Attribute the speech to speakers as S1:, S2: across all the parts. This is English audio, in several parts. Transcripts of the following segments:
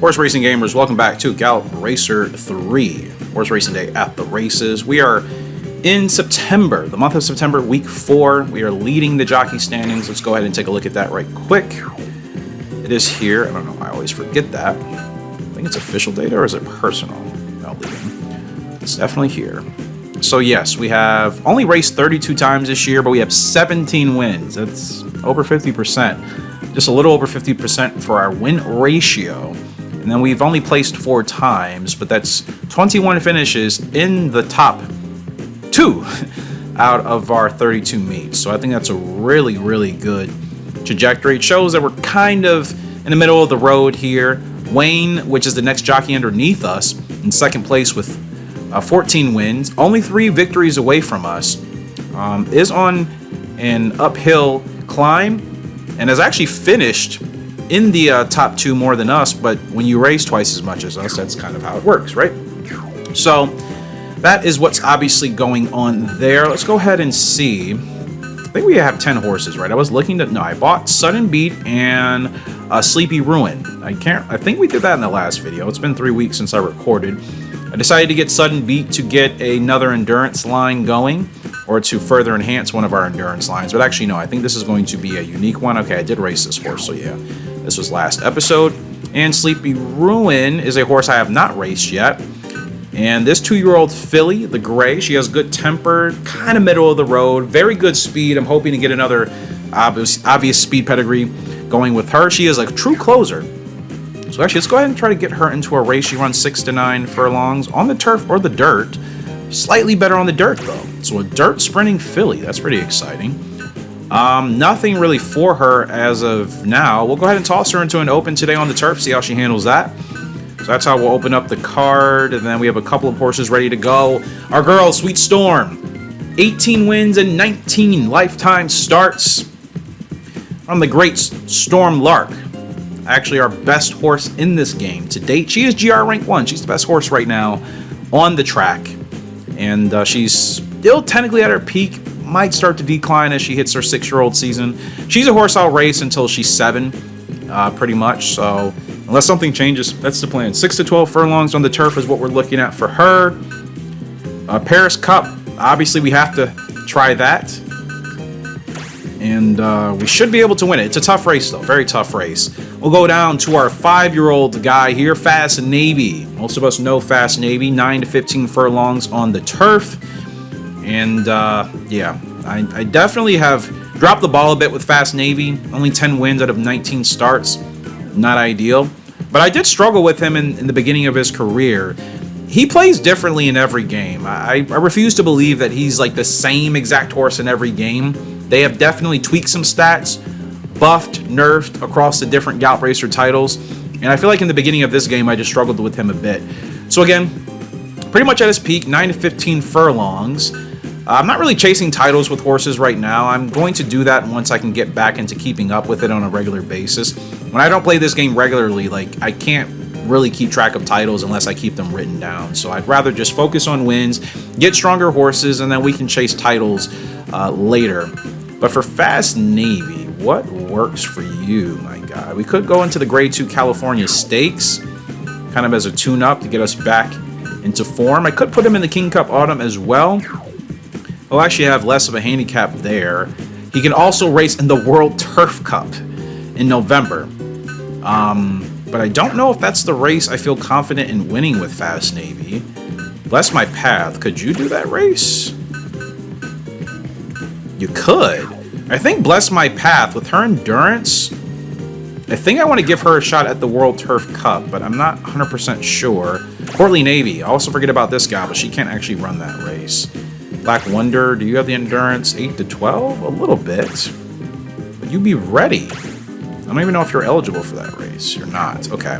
S1: Horse racing gamers, welcome back to Gallop Racer 3, Horse Racing Day at the Races. We are in September, the month of September, week 4. We are leading the jockey standings. Let's go ahead and take a look at that right quick. It is here. I don't know, I always forget that. I think it's official data or is it personal? No, leading. It's definitely here. So yes, we have only raced 32 times this year, but we have 17 wins. That's over 50%. Just a little over 50% for our win ratio. And then we've only placed 4 times, but that's 21 finishes in the top 2 out of our 32 meets. So I think that's a really, really good trajectory. It shows that we're kind of in the middle of the road here. Wayne, which is the next jockey underneath us, in second place with 14 wins, only 3 victories away from us, is on an uphill climb and has actually finished in the top 2 more than us, but when you race twice as much as us, that's kind of how it works, right? So that is what's obviously going on there. Let's go ahead and see. I think we have 10 horses, right? I was looking at, no, I bought Sudden Beat and Sleepy Ruin. I think we did that in the last video. It's been 3 weeks since I recorded. I decided to get Sudden Beat to get another endurance line going, or to further enhance one of our endurance lines. But actually, no, I think this is going to be a unique one. Okay, I did race this horse, so yeah. This was last episode. And Sleepy Ruin is a horse I have not raced yet. And this 2-year-old filly, the gray, she has good temper, kind of middle of the road, very good speed. I'm hoping to get another obvious speed pedigree going with her. She is a true closer. So actually, let's go ahead and try to get her into a race. She runs 6 to 9 furlongs on the turf or the dirt. Slightly better on the dirt, though. So a dirt sprinting filly. That's pretty exciting. Nothing really for her as of now. We'll go ahead and toss her into an open today on the turf, see how she handles that. So that's how we'll open up the card, and then we have a couple of horses ready to go. Our girl, Sweet Storm, 18 wins and 19 lifetime starts from the great Storm Lark. Actually, our best horse in this game to date. She is GR rank 1. She's the best horse right now on the track, and she's still technically at her peak. Might start to decline as she hits her 6-year-old season. She's a horse I'll race until she's 7, pretty much. So unless something changes, that's the plan. 6 to 12 furlongs on the turf is what we're looking at for her. Paris Cup, obviously we have to try that. And we should be able to win it. It's a tough race, though. Very tough race. We'll go down to our 5-year-old guy here, Fast Navy. Most of us know Fast Navy. 9 to 15 furlongs on the turf. And yeah, I definitely have dropped the ball a bit with Fast Navy. Only 10 wins out of 19 starts. Not ideal. But I did struggle with him in the beginning of his career. He plays differently in every game. I refuse to believe that he's like the same exact horse in every game. They have definitely tweaked some stats, buffed, nerfed across the different Gallop Racer titles. And I feel like in the beginning of this game, I just struggled with him a bit. So again, pretty much at his peak, 9 to 15 furlongs. I'm not really chasing titles with horses right now. I'm going to do that once I can get back into keeping up with it on a regular basis. When I don't play this game regularly, like, I can't really keep track of titles unless I keep them written down. So I'd rather just focus on wins, get stronger horses, and then we can chase titles later. But for Fast Navy, what works for you, my God? We could go into the Grade 2 California Stakes, kind of as a tune-up to get us back into form. I could put him in the King Cup Autumn as well. He'll actually have less of a handicap there. He can also race in the World Turf Cup in November. But I don't know if that's the race I feel confident in winning with Fast Navy. Bless My Path. Could you do that race? You could. I think Bless My Path, with her endurance, I think I want to give her a shot at the World Turf Cup, but I'm not 100% sure. Portly Navy. I also forget about this guy, but she can't actually run that race. Black Wonder, do you have the endurance? 8 to 12? A little bit. But you be ready. I don't even know if you're eligible for that race. You're not. Okay.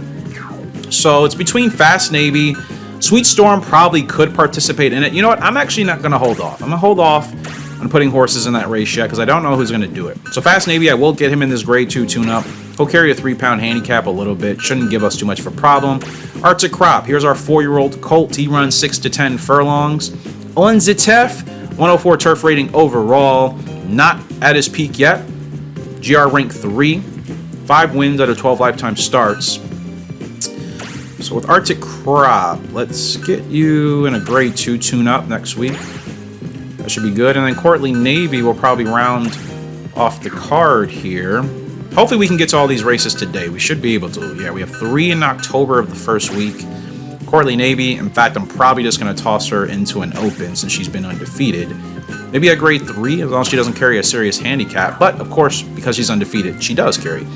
S1: So it's between Fast Navy. Sweet Storm probably could participate in it. You know what? I'm actually not going to hold off. I'm going to hold off on putting horses in that race yet because I don't know who's going to do it. So Fast Navy, I will get him in this Grade 2 tune-up. He'll carry a 3-pound handicap a little bit. Shouldn't give us too much of a problem. Arctic Crop. Here's our 4-year-old colt. He runs 6 to 10 furlongs. On Zitef, 104 turf rating overall. Not at his peak yet. GR rank 3. 5 wins out of 12 lifetime starts. So with Arctic Crop, let's get you in a grade 2 tune-up next week. That should be good. And then Courtly Navy will probably round off the card here. Hopefully we can get to all these races today. We should be able to. Yeah, we have 3 in October of the first week. Courtly Navy, in fact, I'm probably just going to toss her into an open since she's been undefeated. Maybe a grade 3, as long as she doesn't carry a serious handicap. But, of course, because she's undefeated, she does carry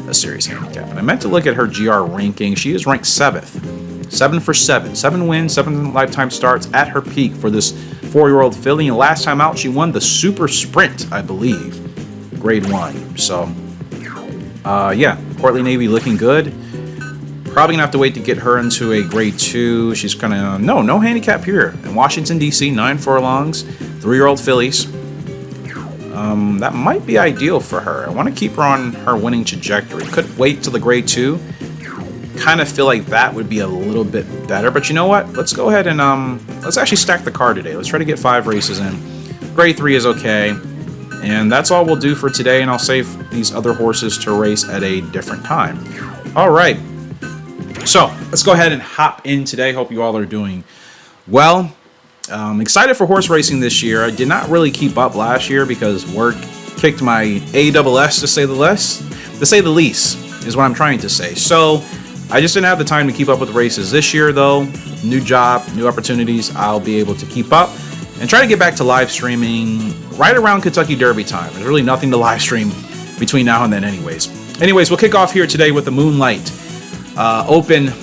S1: a serious handicap. And I meant to look at her GR ranking. She is ranked 7th. 7 for 7. 7 wins, 7 lifetime starts at her peak for this 4-year-old filly. And last time out, she won the Super Sprint, I believe. Grade 1. So, yeah, Courtly Navy looking good. Probably gonna have to wait to get her into a grade 2. She's gonna no handicap here in Washington D.C. 9 furlongs, 3-year-old fillies. That might be ideal for her. I want to keep her on her winning trajectory. Could wait till the grade 2. Kind of feel like that would be a little bit better. But you know what? Let's go ahead and let's actually stack the card today. Let's try to get 5 races in. Grade 3 is okay. And that's all we'll do for today. And I'll save these other horses to race at a different time. All right. So let's go ahead and hop in today. Hope you all are doing well. Excited for horse racing this year. I did not really keep up last year because work kicked my ASS to say the least is what I'm trying to say. So I just didn't have the time to keep up with races this year though. New job, new opportunities. I'll be able to keep up and try to get back to live streaming right around Kentucky Derby time. There's really nothing to live stream between now and then anyways. We'll kick off here today with the Moonlight Open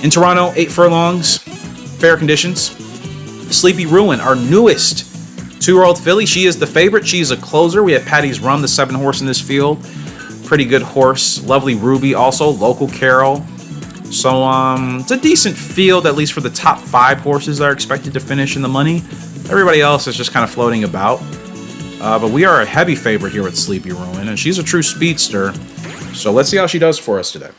S1: in Toronto, 8 furlongs, fair conditions. Sleepy Ruin, our newest 2-year-old filly. She is the favorite. She's a closer. We have Patty's Run, the 7 horse in this field. Pretty good horse. Lovely Ruby, also local Carol. So it's a decent field, at least for the top 5 horses that are expected to finish in the money. Everybody else is just kind of floating about. But we are a heavy favorite here with Sleepy Ruin, and she's a true speedster. So let's see how she does for us today.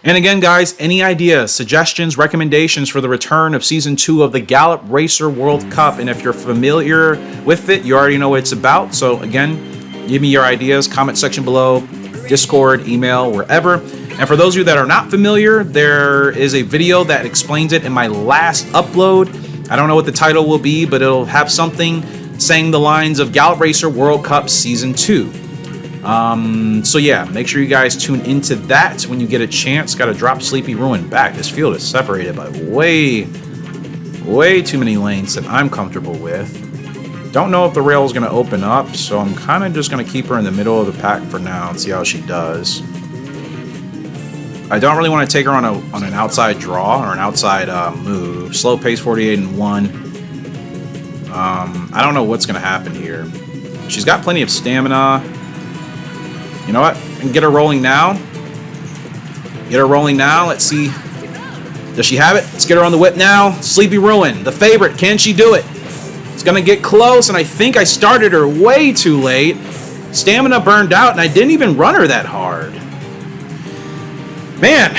S1: And again, guys, any ideas, suggestions, recommendations for the return of Season 2 of the Gallop Racer World Cup? And if you're familiar with it, you already know what it's about. So again, give me your ideas, comment section below, Discord, email, wherever. And for those of you that are not familiar, there is a video that explains it in my last upload. I don't know what the title will be, but it'll have something saying the lines of Gallop Racer World Cup Season 2. So yeah, make sure you guys tune into that when you get a chance. Got to drop Sleepy Ruin back. This field is separated by way too many lanes that I'm comfortable with. Don't know if the rail is going to open up, so I'm kind of just going to keep her in the middle of the pack for now and see how she does. I don't really want to take her on an outside draw or an outside move. Slow pace, 48-1. I don't know what's going to happen here. She's got plenty of stamina. You know what? I can get her rolling now. Get her rolling now. Let's see. Does she have it? Let's get her on the whip now. Sleepy Ruin, the favorite. Can she do it? It's going to get close, and I think I started her way too late. Stamina burned out, and I didn't even run her that hard. Man,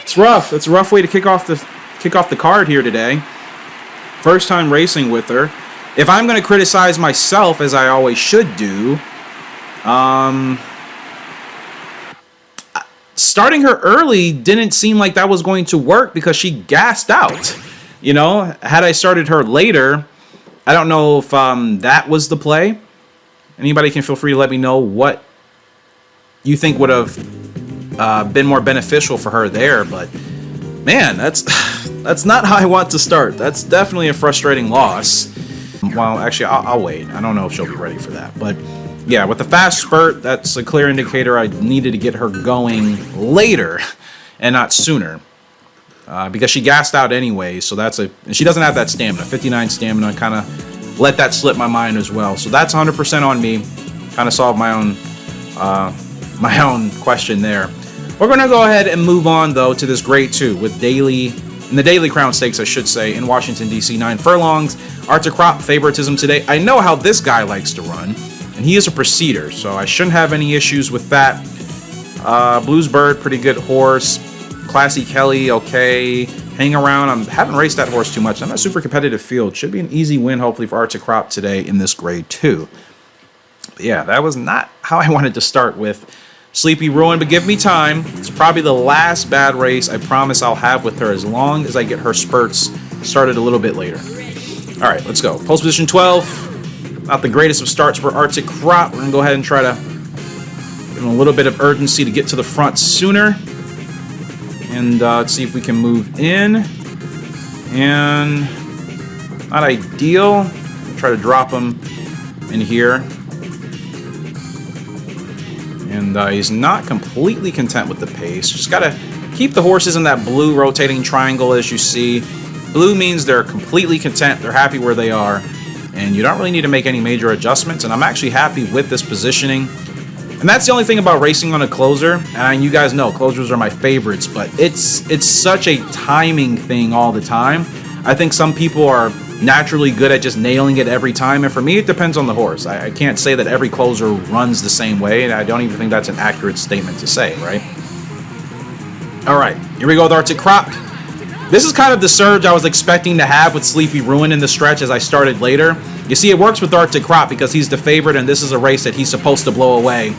S1: it's rough. It's a rough way to kick off the card here today. First time racing with her. If I'm going to criticize myself, as I always should do, starting her early didn't seem like that was going to work because she gassed out. You know, had I started her later, I don't know if that was the play. Anybody can feel free to let me know what you think would have been more beneficial for her there. But man, that's not how I want to start. That's definitely a frustrating loss. Well, actually, I'll wait. I don't know if she'll be ready for that. But yeah, with the fast spurt, that's a clear indicator I needed to get her going later and not sooner. Because she gassed out anyway, so she doesn't have that stamina. 59 stamina, kind of let that slip my mind as well. So that's 100% on me. Kind of solved my own question there. We're going to go ahead and move on, though, to this grade 2 with in the Daily Crown Stakes, I should say, in Washington, D.C., 9 furlongs. Arctic Crop favoritism today. I know how this guy likes to run, and he is a proceeder, so I shouldn't have any issues with that. Blues Bird, pretty good horse. Classy Kelly, okay. Hang around. I haven't raced that horse too much. I'm not a super competitive field. Should be an easy win, hopefully, for Arctic Crop today in this grade 2. But yeah, that was not how I wanted to start with Sleepy Ruin, but give me time. It's probably the last bad race I promise I'll have with her as long as I get her spurts started a little bit later. All right, let's go. Post position 12. Not the greatest of starts for Arctic Crop. We're going to go ahead and try to give him a little bit of urgency to get to the front sooner. And let's see if we can move in. And not ideal. Try to drop him in here. And he's not completely content with the pace. Just got to keep the horses in that blue rotating triangle as you see. Blue means they're completely content. They're happy where they are. And you don't really need to make any major adjustments. And I'm actually happy with this positioning. And that's the only thing about racing on a closer. And you guys know closers are my favorites. But it's such a timing thing all the time. I think some people are naturally good at just nailing it every time, and for me it depends on the horse. I can't say that every closer runs the same way, and I don't even think that's an accurate statement to say, right? Alright, here we go with Arctic Crop. This is kind of the surge I was expecting to have with Sleepy Ruin in the stretch as I started later. You see, it works with Arctic Crop because he's the favorite and this is a race that he's supposed to blow away.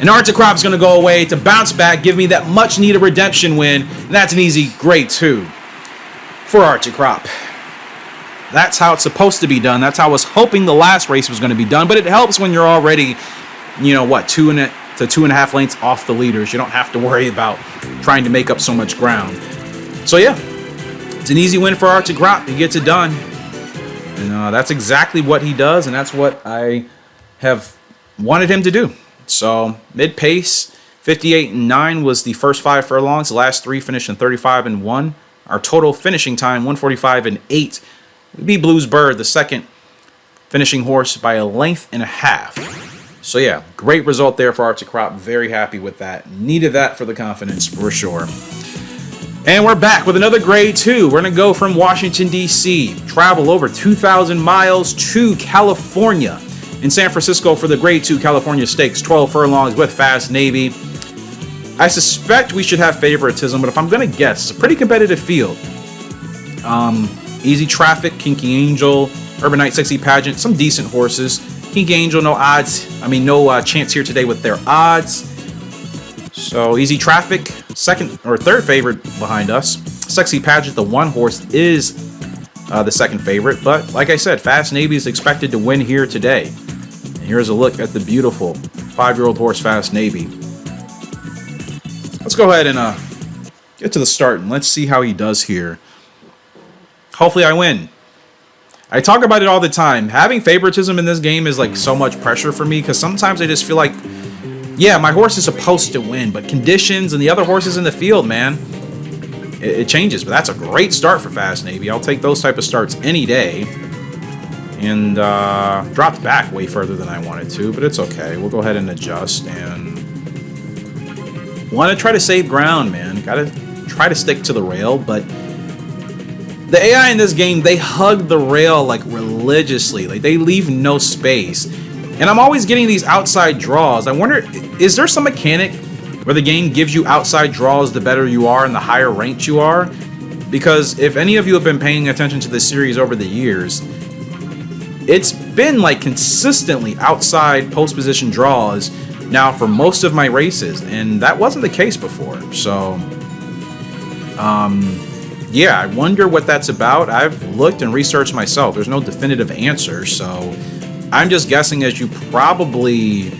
S1: And Arctic Crop's going to go away to bounce back, give me that much needed redemption win, and that's an easy grade 2 for Arctic Crop. That's how it's supposed to be done. That's how I was hoping the last race was going to be done. But it helps when you're already, you know what, 2 to 2.5 lengths off the leaders. You don't have to worry about trying to make up so much ground. So yeah, it's an easy win for Arctic Crop. He gets it done. And that's exactly what he does. And that's what I have wanted him to do. So mid-pace, 58.9 was the first 5 furlongs. The last 3 finished in 35.1. Our total finishing time, 145.8. We beat Blues Bird, the second finishing horse, by a length and a half. So yeah, great result there for Arctic Crop. Very happy with that. Needed that for the confidence for sure. And we're back with another grade 2. We're going to go from Washington, D.C., travel over 2,000 miles to California. In San Francisco for the grade 2 California Stakes, 12 furlongs with Fast Navy. I suspect we should have favoritism, but if I'm going to guess, it's a pretty competitive field. Easy Traffic, Kinky Angel, Urban Night Sexy Pageant, some decent horses. Kinky Angel, no odds. No chance here today with their odds. So Easy Traffic, second or third favorite behind us. Sexy Pageant, the one horse, is the second favorite. But like I said, Fast Navy is expected to win here today. And here's a look at the beautiful 5-year-old horse Fast Navy. Let's go ahead and get to the start and let's see how he does here. Hopefully I win. I talk about it all the time. Having favoritism in this game is like so much pressure for me because sometimes I just feel like, yeah, my horse is supposed to win, but conditions and the other horses in the field, man, it changes. But that's a great start for Fast Navy. I'll take those type of starts any day. And dropped back way further than I wanted to, but it's okay. We'll go ahead and adjust and want to try to save ground, man. Got to try to stick to the rail, but the AI in this game, they hug the rail like religiously. Like they leave no space. And I'm always getting these outside draws. I wonder, is there some mechanic where the game gives you outside draws the better you are and the higher ranked you are? Because if any of you have been paying attention to this series over the years, it's been like consistently outside post position draws now for most of my races. And that wasn't the case before. So, yeah, I wonder what that's about. I've looked and researched myself. There's no definitive answer, so I'm just guessing as you probably...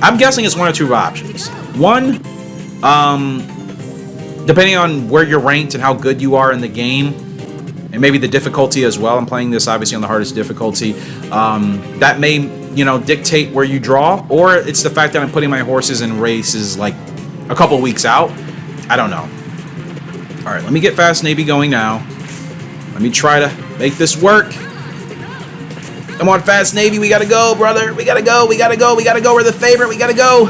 S1: I'm guessing it's one or two options. One, depending on where you're ranked and how good you are in the game, and maybe the difficulty as well. I'm playing this obviously on the hardest difficulty. That may, dictate where you draw, or it's the fact that I'm putting my horses in races like a couple weeks out. I don't know. All right, let me get Fast Navy going now. Let me try to make this work. Come on, Fast Navy, we gotta go, brother. We gotta go, we gotta go, we gotta go. We're the favorite, we gotta go.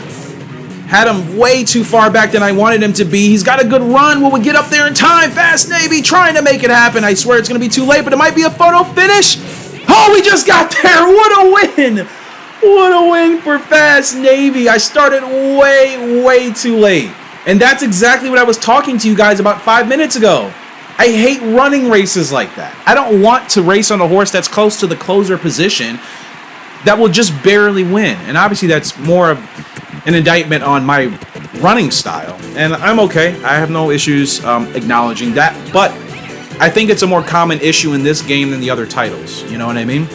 S1: Had him way too far back than I wanted him to be. He's got a good run. Will we get up there in time? Fast Navy trying to make it happen. I swear it's gonna be too late, but it might be a photo finish. Oh, we just got there. What a win. What a win for Fast Navy. I started way too late. And that's exactly what I was talking to you guys about 5 minutes ago. I hate running races like that. I don't want to race on a horse that's close to the closer position that will just barely win. And obviously that's more of an indictment on my running style, and I'm okay. I have no issues acknowledging that, but I think it's a more common issue in this game than the other titles. You know what I mean?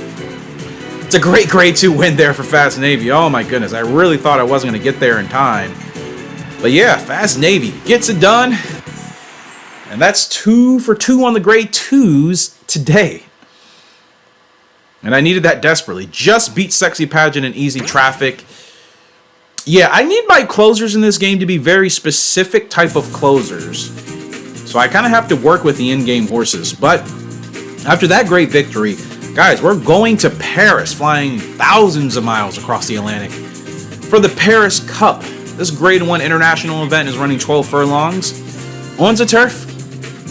S1: It's a great grade 2 win there for Fast Navy. Oh my goodness, I really thought I wasn't going to get there in time. But yeah, Fast Navy gets it done. And that's 2 for 2 on the grade 2s today. And I needed that desperately. Just beat Sexy Pageant and Easy Traffic. Yeah, I need my closers in this game to be very specific type of closers. So I kind of have to work with the in-game horses. But after that great victory, guys, we're going to Paris, flying thousands of miles across the Atlantic for the Paris Cup. This grade 1 international event is running 12 furlongs. On the turf,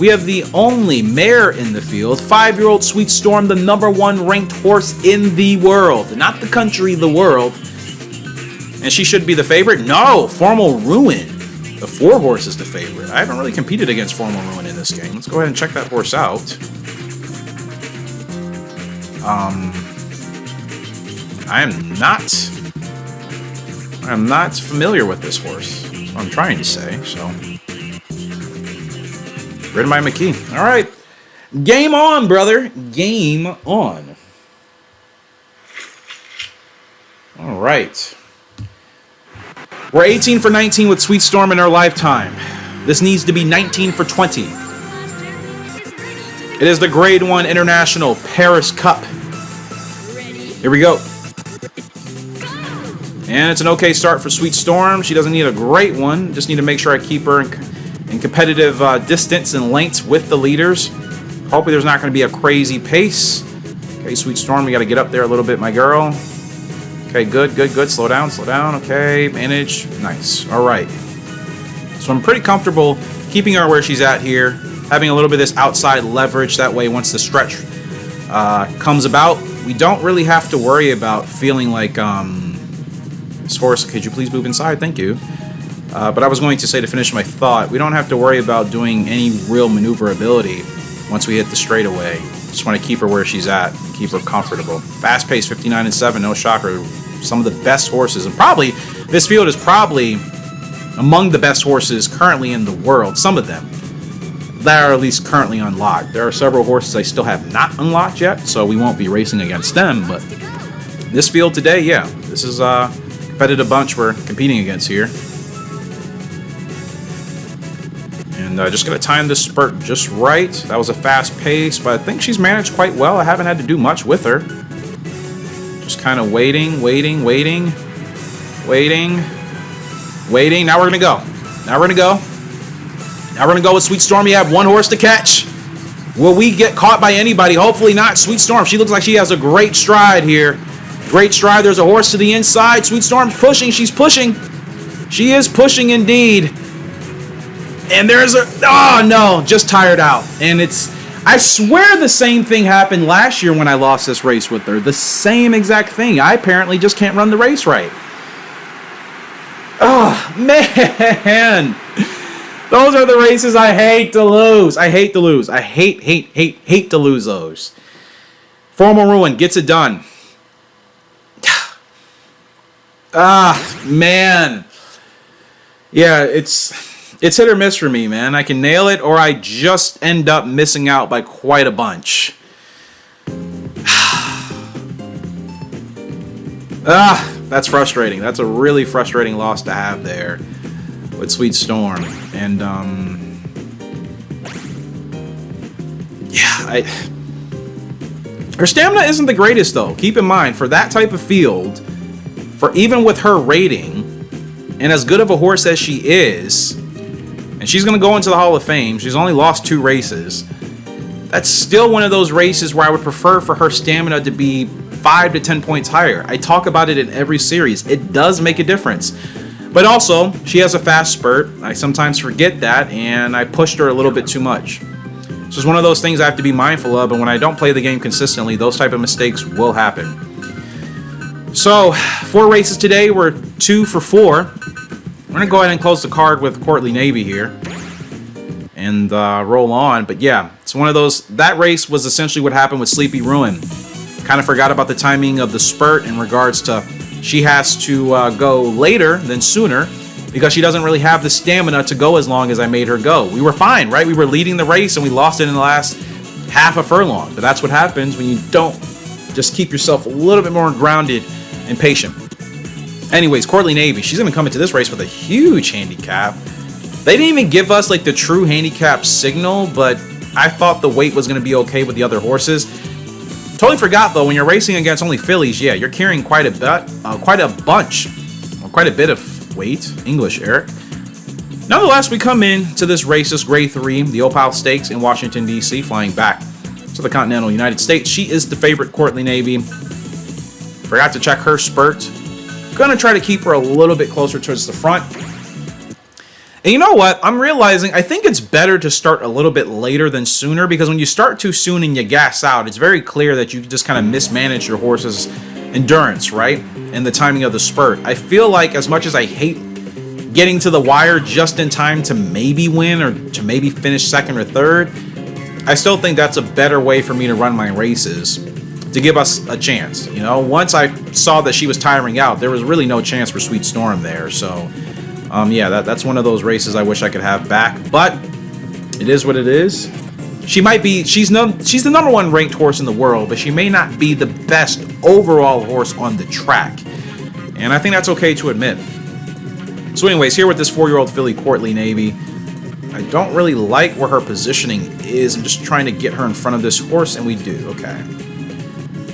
S1: we have the only mare in the field, 5-year-old Sweet Storm, the #1 ranked horse in the world. Not the country, the world. And she should be the favorite? No, Formal Ruin. The 4 horse is the favorite. I haven't really competed against Formal Ruin in this game. Let's go ahead and check that horse out. I'm not familiar with this horse. That's what I'm trying to say, so. Ridden by McKee. All right. Game on, brother. Game on. All right. We're 18 for 19 with Sweet Storm in our lifetime. This needs to be 19 for 20. It is the Grade 1 International Paris Cup. Here we go. And it's an okay start for Sweet Storm. She doesn't need a great one. Just need to make sure I keep her in competitive distance and lengths with the leaders. Hopefully there's not going to be a crazy pace. Okay, Sweet Storm, we got to get up there a little bit, my girl. Okay, good. Slow down. Okay, manage. Nice. All right. So I'm pretty comfortable keeping her where she's at here, having a little bit of this outside leverage. That way, once the stretch comes about, we don't really have to worry about feeling like this horse. Could you please move inside? Thank you. But I was going to say, to finish my thought, we don't have to worry about doing any real maneuverability once we hit the straightaway. Just want to keep her where she's at and keep her comfortable. Fast pace, 59-7, no shocker. Some of the best horses, and probably this field is probably among the best horses currently in the world. Some of them that are at least currently unlocked. There are several horses I still have not unlocked yet, so we won't be racing against them. But this field today, yeah, this is a competitive bunch we're competing against here. And just going to time this spurt just right. That was a fast pace, but I think she's managed quite well. I haven't had to do much with her. Just kind of waiting. Now we're going to go. Now we're going to go with Sweet Storm. You have 1 horse to catch. Will we get caught by anybody? Hopefully not. Sweet Storm, she looks like she has a great stride here. Great stride. There's a horse to the inside. Sweet Storm's pushing. She's pushing. She is pushing indeed. And there's a... Oh, no. Just tired out. And it's... I swear the same thing happened last year when I lost this race with her. The same exact thing. I apparently just can't run the race right. Oh, man. Those are the races I hate to lose. I hate to lose. I hate to lose those. Formal Ruin gets it done. Ah, man. Yeah, it's hit or miss for me, man. I can nail it, or I just end up missing out by quite a bunch. That's frustrating. That's a really frustrating loss to have there with Sweet Storm. And, yeah, her stamina isn't the greatest, though. Keep in mind, for that type of field, for even with her rating, and as good of a horse as she is, and she's going to go into the Hall of Fame. She's only lost 2 races. That's still one of those races where I would prefer for her stamina to be 5 to 10 points higher. I talk about it in every series. It does make a difference. But also, she has a fast spurt. I sometimes forget that, and I pushed her a little bit too much. It's just one of those things I have to be mindful of, and when I don't play the game consistently, those type of mistakes will happen. So, 4 races today. We're 2 for 4. We're going to go ahead and close the card with Courtly Navy here and roll on. But yeah, it's one of those. That race was essentially what happened with Sleepy Ruin. Kind of forgot about the timing of the spurt in regards to she has to go later than sooner because she doesn't really have the stamina to go as long as I made her go. We were fine, right? We were leading the race and we lost it in the last half a furlong. But that's what happens when you don't just keep yourself a little bit more grounded and patient. Anyways, Courtly Navy, she's going to come into this race with a huge handicap. They didn't even give us like the true handicap signal, but I thought the weight was going to be okay with the other horses. Totally forgot though, when you're racing against only fillies, yeah, you're carrying quite a bit of weight. English, Eric. Nonetheless, we come in to this race, this Grade 3, the Opal Stakes in Washington, D.C., flying back to the continental United States. She is the favorite, Courtly Navy. Forgot to check her spurt. Gonna try to keep her a little bit closer towards the front. And you know what? I'm realizing I think it's better to start a little bit later than sooner, because when you start too soon and you gas out, it's very clear that you just kind of mismanage your horse's endurance, right? And the timing of the spurt. I feel like as much as I hate getting to the wire just in time to maybe win or to maybe finish second or third, I still think that's a better way for me to run my races, to give us a chance. You know, once I saw that she was tiring out, there was really no chance for Sweet Storm there. So yeah, that's one of those races I wish I could have back, but it is what it is. She might be, she's the #1 ranked horse in the world, but she may not be the best overall horse on the track. And I think that's okay to admit. So anyways, here with this 4-year-old filly, Courtly Navy, I don't really like where her positioning is. I'm just trying to get her in front of this horse, and we do, okay.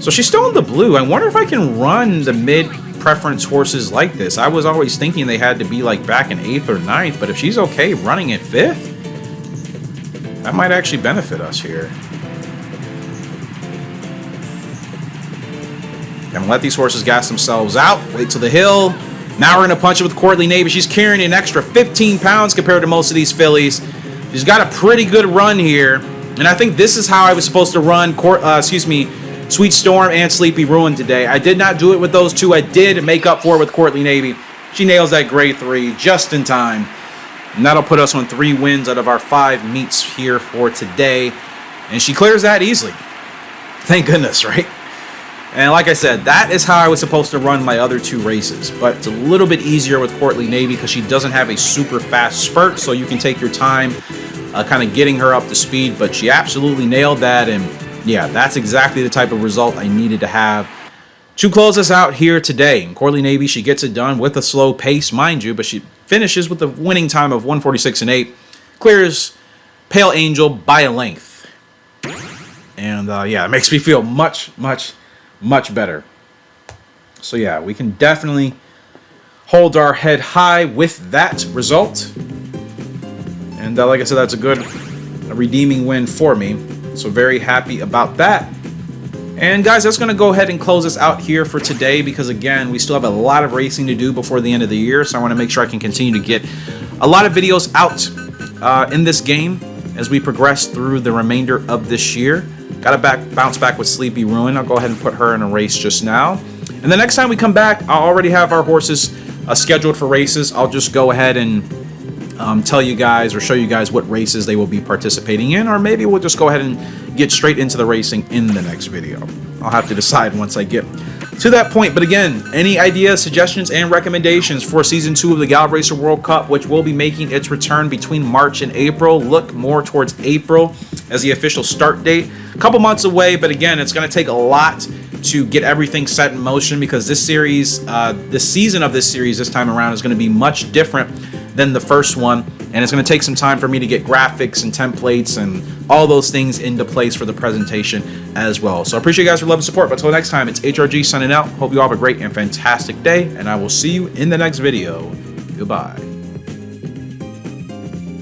S1: So she's still in the blue. I wonder if I can run the mid-preference horses like this. I was always thinking they had to be like back in 8th or 9th, but if she's okay running at 5th, that might actually benefit us here. Gonna let these horses gas themselves out. Wait till the hill. Now we're gonna punch it with Courtly Navy. She's carrying an extra 15 pounds compared to most of these fillies. She's got a pretty good run here, and I think this is how I was supposed to run Sweet Storm and Sleepy Ruin today. I did not do it with those two. I did make up for it with Courtly Navy. She nails that Grade 3 just in time. And that'll put us on 3 wins out of our 5 meets here for today. And she clears that easily. Thank goodness, right? And like I said, that is how I was supposed to run my other 2 races. But it's a little bit easier with Courtly Navy because she doesn't have a super fast spurt, so you can take your time kind of getting her up to speed. But she absolutely nailed that, and yeah, that's exactly the type of result I needed to have to close us out here today. And Courtly Navy, she gets it done with a slow pace, mind you, but she finishes with a winning time of 1:46.8. Clears Pale Angel by a length. And yeah, it makes me feel much better. So yeah, we can definitely hold our head high with that result. And like I said, that's a redeeming win for me. So very happy about that. And guys, that's going to go ahead and close us out here for today, because again, we still have a lot of racing to do before the end of the year. So I want to make sure I can continue to get a lot of videos out in this game as we progress through the remainder of this year. Got to bounce back with Sleepy Ruin. I'll go ahead and put her in a race just now. And the next time we come back, I'll already have our horses scheduled for races. I'll just go ahead and tell you guys or show you guys what races they will be participating in, or maybe we'll just go ahead and get straight into the racing in the next video. I'll have to decide once I get to that point. But again, any ideas, suggestions, and recommendations for Season 2 of the Gallop Racer World Cup, which will be making its return between March and April. Look more towards April as the official start date. A couple months away, but again, it's going to take a lot to get everything set in motion, because this series, the season of this series this time around is going to be much different than the first one, and it's going to take some time for me to get graphics and templates and all those things into place for the presentation as well. So I appreciate you guys for love and support, but until next time, it's HRG signing out. Hope you all have a great and fantastic day, and I will see you in the next video. Goodbye.